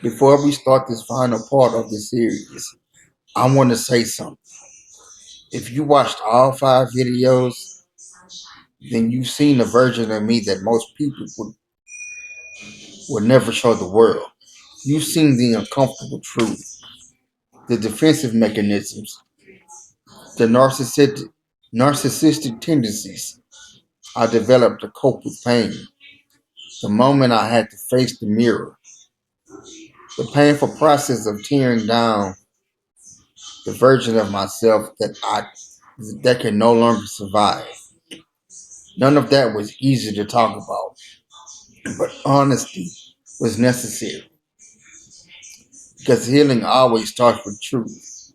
Before we start this final part of the series, I want to say something. If you watched all 5 videos, then you've seen a version of me that most people would never show the world. You've seen the uncomfortable truth, the defensive mechanisms, the narcissistic tendencies I developed to cope with pain. The moment I had to face the mirror, the painful process of tearing down the version of myself that can no longer survive. None of that was easy to talk about, but honesty was necessary because healing always starts with truth.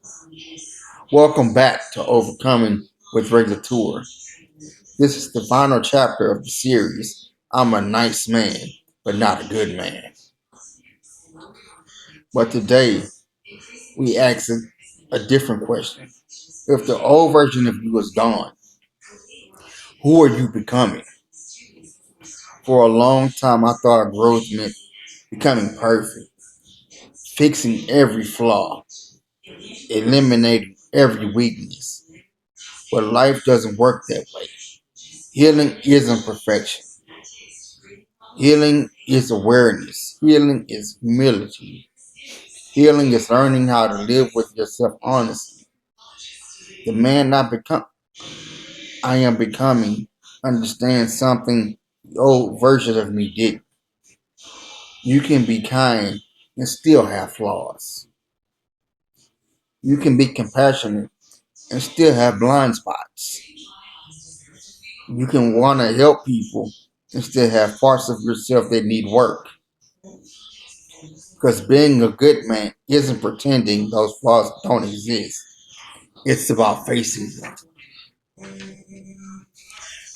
Welcome back to Overcoming with Regulator. This is the final chapter of the series. I'm a nice man, but not a good man. But today, we ask a different question. If the old version of you is gone, who are you becoming? For a long time, I thought growth meant becoming perfect, fixing every flaw, eliminating every weakness. But life doesn't work that way. Healing isn't perfection. Healing is awareness. Healing is humility. Healing is learning how to live with yourself honestly. The man I am becoming understands something the old version of me didn't. You can be kind and still have flaws. You can be compassionate and still have blind spots. You can want to help people and still have parts of yourself that need work. Because being a good man isn't pretending those flaws don't exist. It's about facing them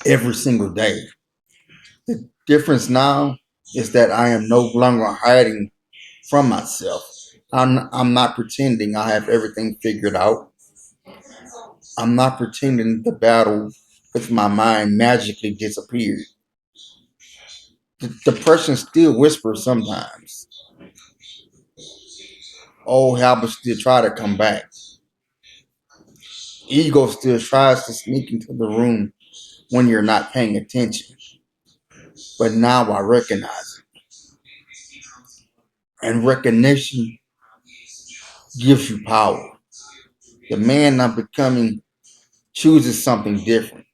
every single day. The difference now is that I am no longer hiding from myself. I'm not pretending I have everything figured out. I'm not pretending the battle with my mind magically disappeared. The depression still whispers sometimes. Old habits still try to come back. Ego still tries to sneak into the room when you're not paying attention. But now I recognize it. And recognition gives you power. The man I'm becoming chooses something different.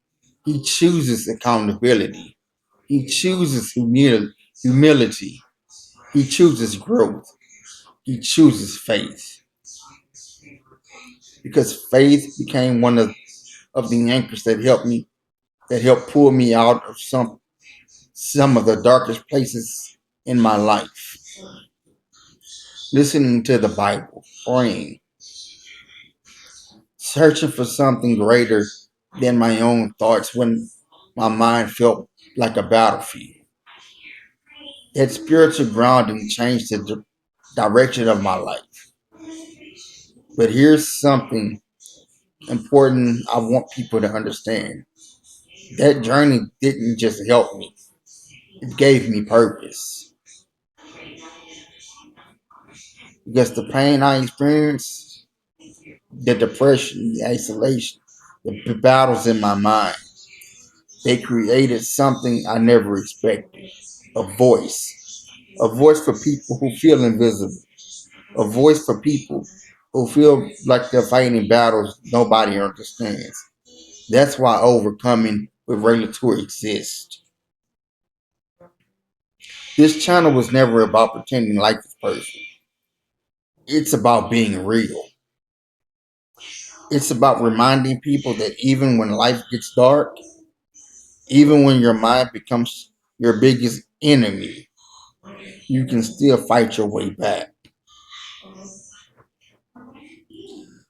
He chooses accountability. He chooses humility. He chooses growth. He chooses faith. Because faith became one of the anchors that helped pull me out of some of the darkest places in my life. Listening to the Bible, praying, searching for something greater than my own thoughts when my mind felt like a battlefield. That spiritual grounding changed the direction of my life. But here's something important I want people to understand. That journey didn't just help me, it gave me purpose. Because the pain I experienced, the depression, the isolation, the battles in my mind, they created something I never expected. A voice. A voice for people who feel invisible. A voice for people who feel like they're fighting battles nobody understands. That's why overcoming with regulatory exists. This channel was never about pretending like this person. It's about being real. It's about reminding people that even when life gets dark, even when your mind becomes your biggest enemy, you can still fight your way back.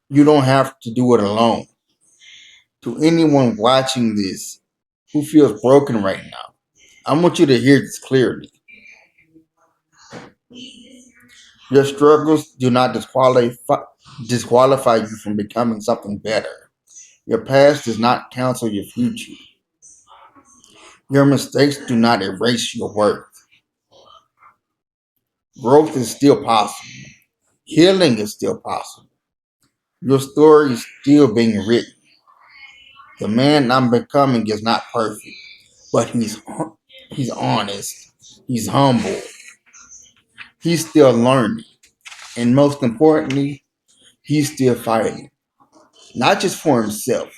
You don't have to do it alone. To anyone watching this who feels broken right now, I want you to hear this clearly. Your struggles do not disqualify you from becoming something better. Your past does not cancel your future. Your mistakes do not erase your worth. Growth is still possible. Healing is still possible. Your story is still being written. The man I'm becoming is not perfect, but he's honest. He's humble. He's still learning. And most importantly, he's still fighting. Not just for himself,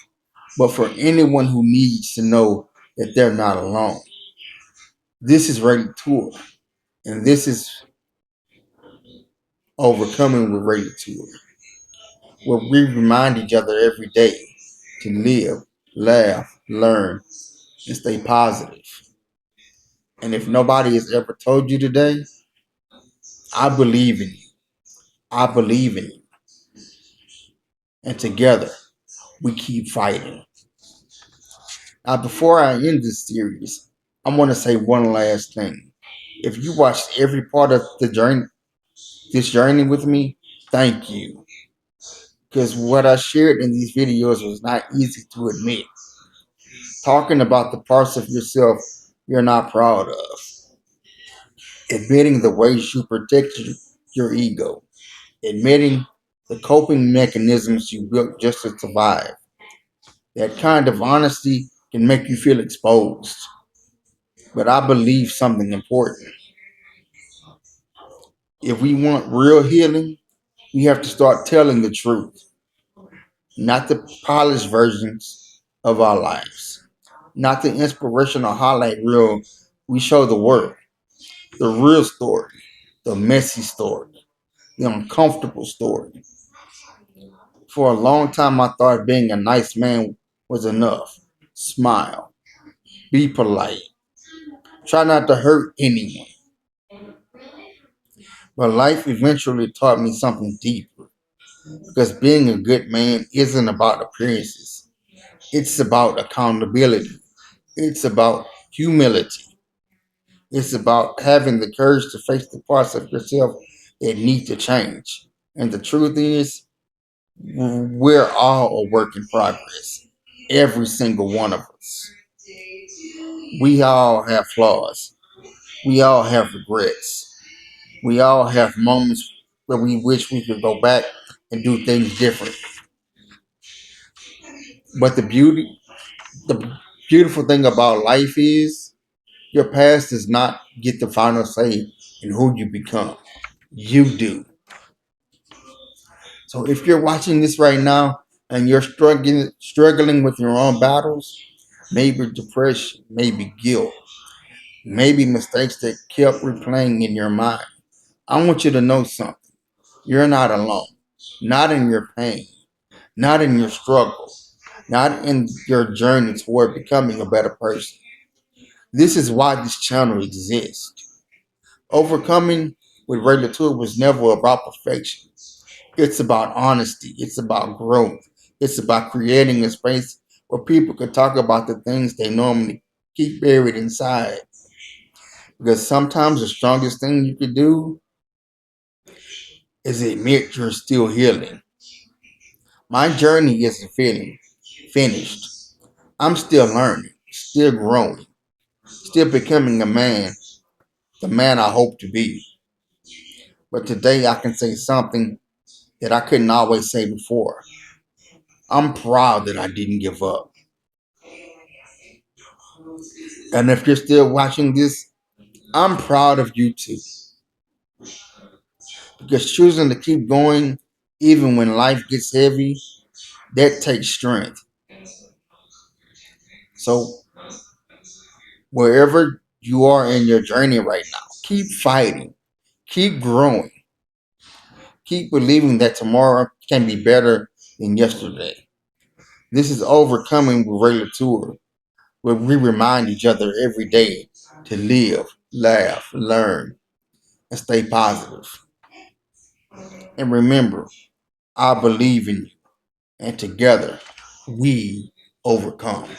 but for anyone who needs to know that they're not alone. This is Rated Tour, and this is Overcoming with Rated Tour, where we remind each other every day to live, laugh, learn, and stay positive. And if nobody has ever told you today, I believe in you. I believe in you. And together, we keep fighting. Now, before I end this series, I want to say one last thing. If you watched every part of this journey with me, thank you. Because what I shared in these videos was not easy to admit. Talking about the parts of yourself you're not proud of. Admitting the ways you protect your ego. Admitting the coping mechanisms you built just to survive. That kind of honesty can make you feel exposed. But I believe something important. If we want real healing, we have to start telling the truth, not the polished versions of our lives, not the inspirational highlight reel we show the world. The real story, the messy story, the uncomfortable story. For a long time, I thought being a nice man was enough. Smile, be polite, try not to hurt anyone. But life eventually taught me something deeper. Because being a good man isn't about appearances, it's about accountability, it's about humility, it's about having the courage to face the parts of yourself that need to change. And the truth is, we're all a work in progress. Every single one of us. We all have flaws. We all have regrets. We all have moments where we wish we could go back and do things different. But the beautiful thing about life is your past does not get the final say in who you become. You do. So if you're watching this right now and you're struggling with your own battles, maybe depression, maybe guilt, maybe mistakes that kept replaying in your mind, I want you to know something. You're not alone. Not in your pain, not in your struggle, not in your journey toward becoming a better person. This is why this channel exists. Overcoming with Regular Tour was never about perfection. It's about honesty. It's about growth. It's about creating a space where people can talk about the things they normally keep buried inside. Because sometimes the strongest thing you can do is admit you're still healing. My journey isn't finished. I'm still learning, still growing, still becoming the man I hope to be. But today I can say something that I couldn't always say before. I'm proud that I didn't give up. And if you're still watching this, I'm proud of you too. Because choosing to keep going, even when life gets heavy, that takes strength. So, wherever you are in your journey right now, keep fighting, keep growing, keep believing that tomorrow can be better than yesterday. This is Overcoming with Regular Tour, where we remind each other every day to live, laugh, learn, and stay positive. And remember, I believe in you, and together we overcome.